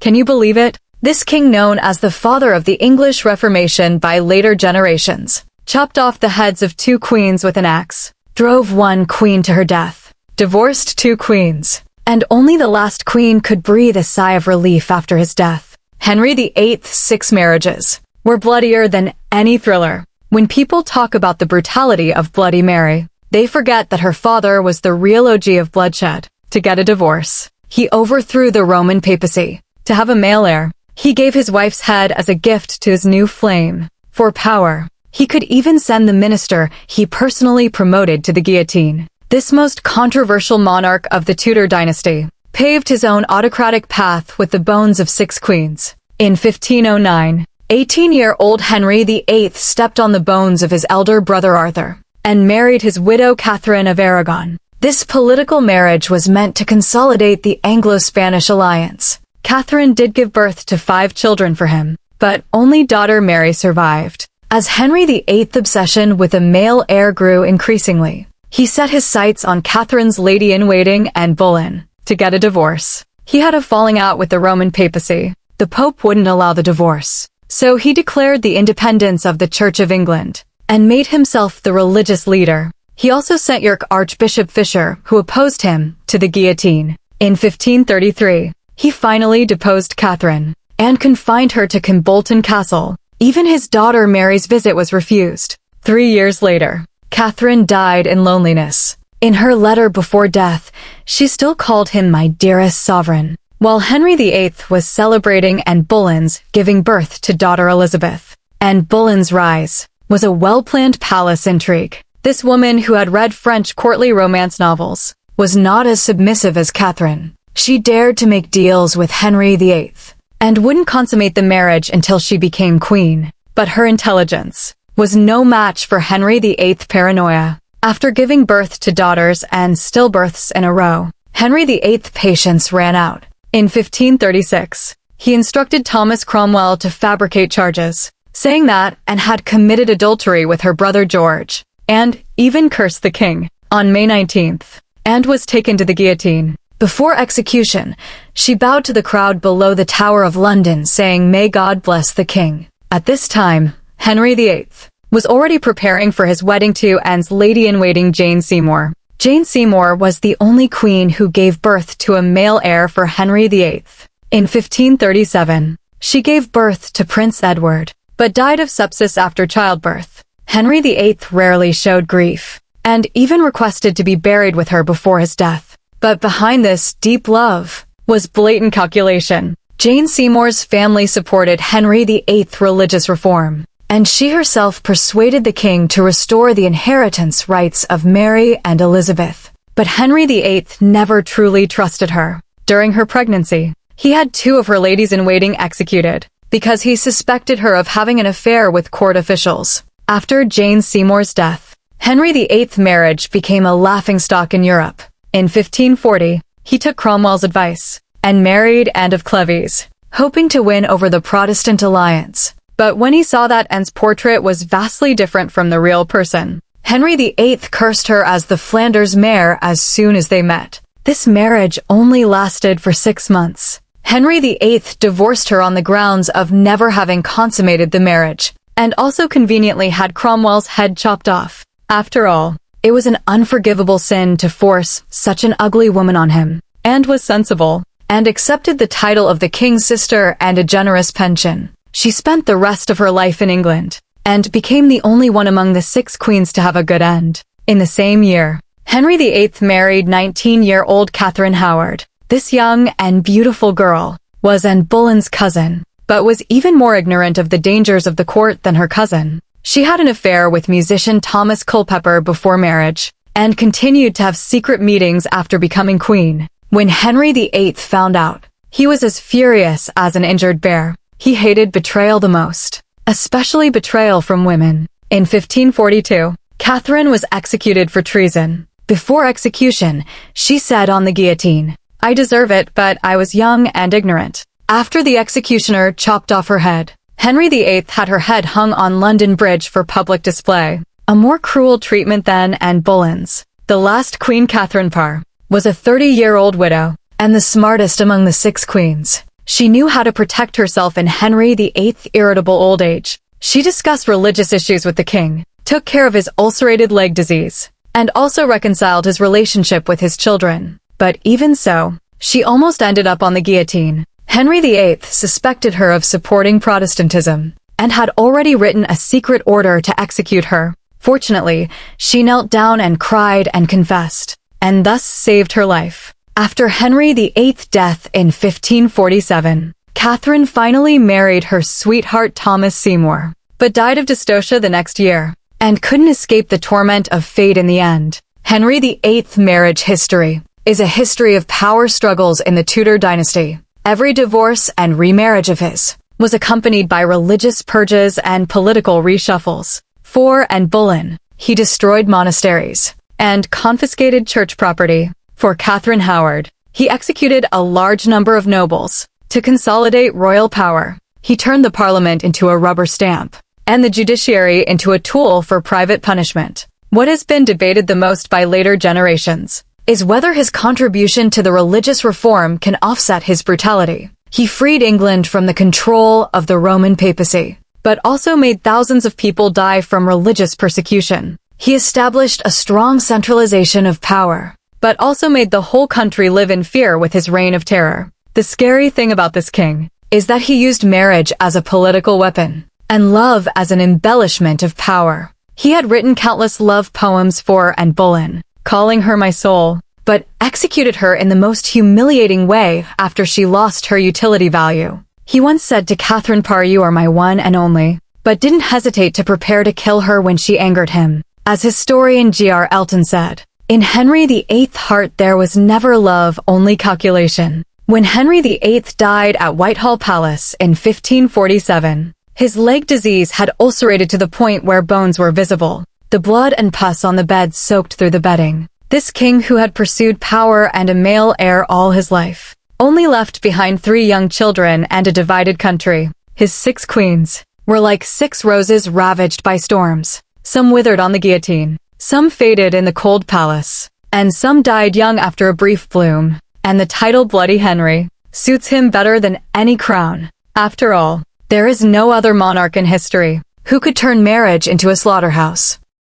Can you believe it? This king, known as the father of the English Reformation by later generations, chopped off the heads of 2 queens with an axe, drove 1 queen to her death, divorced 2 queens, and only the last queen could breathe a sigh of relief after his death. Henry VIII's 6 marriages were bloodier than any thriller. When people talk about the brutality of Bloody Mary, they forget that her father was the real OG of bloodshed. To get a divorce, he overthrew the Roman papacy. To have a male heir, he gave his wife's head as a gift to his new flame. For power, he could even send the minister he personally promoted to the guillotine. This most controversial monarch of the Tudor dynasty paved his own autocratic path with the bones of 6 queens. In 1509, 18-year-old Henry VIII stepped on the bones of his elder brother Arthur and married his widow Catherine of Aragon. This political marriage was meant to consolidate the Anglo-Spanish alliance. Catherine did give birth to 5 children for him, but only daughter Mary survived. As Henry VIII's obsession with a male heir grew increasingly, he set his sights on Catherine's lady-in-waiting and Boleyn to get a divorce. He had a falling out with the Roman papacy. The Pope wouldn't allow the divorce, so he declared the independence of the Church of England and made himself the religious leader. He also sent York Archbishop Fisher, who opposed him, to the guillotine. In 1533, he finally deposed Catherine and confined her to Kimbolton Castle. Even his daughter Mary's visit was refused. 3 years later, Catherine died in loneliness. In her letter before death, she still called him my dearest sovereign. While Henry VIII was celebrating Anne Boleyn's giving birth to daughter Elizabeth, Anne Boleyn's rise was a well-planned palace intrigue. This woman, who had read French courtly romance novels, was not as submissive as Catherine. She dared to make deals with Henry VIII and wouldn't consummate the marriage until she became queen. But her intelligence was no match for Henry VIII's paranoia. After giving birth to daughters and stillbirths in a row, Henry VIII's patience ran out. In 1536, he instructed Thomas Cromwell to fabricate charges, saying that Anne had committed adultery with her brother George, and even cursed the king. On May 19th, Anne was taken to the guillotine. Before execution, she bowed to the crowd below the Tower of London, saying, "May God bless the king." At this time, Henry VIII was already preparing for his wedding to Anne's lady-in-waiting Jane Seymour. Jane Seymour was the only queen who gave birth to a male heir for Henry VIII. In 1537, she gave birth to Prince Edward, but died of sepsis after childbirth. Henry VIII rarely showed grief, and even requested to be buried with her before his death. But behind this deep love was blatant calculation. Jane Seymour's family supported Henry VIII's religious reform, and she herself persuaded the king to restore the inheritance rights of Mary and Elizabeth. But Henry VIII never truly trusted her. During her pregnancy, he had 2 of her ladies-in-waiting executed because he suspected her of having an affair with court officials. After Jane Seymour's death, Henry VIII's marriage became a laughingstock in Europe. In 1540, he took Cromwell's advice and married Anne of Cleves, hoping to win over the Protestant alliance. But when he saw that Anne's portrait was vastly different from the real person, Henry VIII cursed her as the Flanders mare as soon as they met. This marriage only lasted for 6 months. Henry VIII divorced her on the grounds of never having consummated the marriage, and also conveniently had Cromwell's head chopped off. After all, it was an unforgivable sin to force such an ugly woman on him. Anne was sensible, and accepted the title of the king's sister and a generous pension. She spent the rest of her life in England, and became the only one among the 6 queens to have a good end. In the same year, Henry VIII married 19-year-old Catherine Howard. This young and beautiful girl was Anne Boleyn's cousin, but was even more ignorant of the dangers of the court than her cousin. She had an affair with musician Thomas Culpeper before marriage, and continued to have secret meetings after becoming queen. When Henry VIII found out, he was as furious as an injured bear. He hated betrayal the most, especially betrayal from women. In 1542, Catherine was executed for treason. Before execution, she said on the guillotine, "I deserve it, but I was young and ignorant." After the executioner chopped off her head, Henry VIII had her head hung on London Bridge for public display. A more cruel treatment than Anne Boleyn's. The last Queen Catherine Parr was a 30-year-old widow, and the smartest among the 6 queens. She knew how to protect herself in Henry VIII's irritable old age. She discussed religious issues with the king, took care of his ulcerated leg disease, and also reconciled his relationship with his children. But even so, she almost ended up on the guillotine. Henry VIII suspected her of supporting Protestantism and had already written a secret order to execute her. Fortunately, she knelt down and cried and confessed, and thus saved her life. After Henry VIII's death in 1547, Catherine finally married her sweetheart Thomas Seymour, but died of dystocia the next year, and couldn't escape the torment of fate in the end. Henry VIII's marriage history is a history of power struggles in the Tudor dynasty. Every divorce and remarriage of his was accompanied by religious purges and political reshuffles. For Anne Boleyn, he destroyed monasteries and confiscated church property. For Catherine Howard, he executed a large number of nobles. To consolidate royal power, he turned the parliament into a rubber stamp and the judiciary into a tool for private punishment. What has been debated the most by later generations is whether his contribution to the religious reform can offset his brutality. He freed England from the control of the Roman papacy, but also made thousands of people die from religious persecution. He established a strong centralization of power, but also made the whole country live in fear with his reign of terror. The scary thing about this king is that he used marriage as a political weapon, and love as an embellishment of power. He had written countless love poems for Anne Boleyn, calling her my soul, but executed her in the most humiliating way after she lost her utility value. He once said to Catherine Parr, "You are my one and only," but didn't hesitate to prepare to kill her when she angered him. As historian G.R. Elton said, "In Henry VIII's heart there was never love, only calculation." When Henry VIII died at Whitehall Palace in 1547, his leg disease had ulcerated to the point where bones were visible. The blood and pus on the bed soaked through the bedding. This king, who had pursued power and a male heir all his life, only left behind 3 young children and a divided country. His 6 queens were like 6 roses ravaged by storms. Some withered on the guillotine, some faded in the cold palace, and some died young after a brief bloom. And the title Bloody Henry suits him better than any crown. After all, there is no other monarch in history who could turn marriage into a slaughterhouse.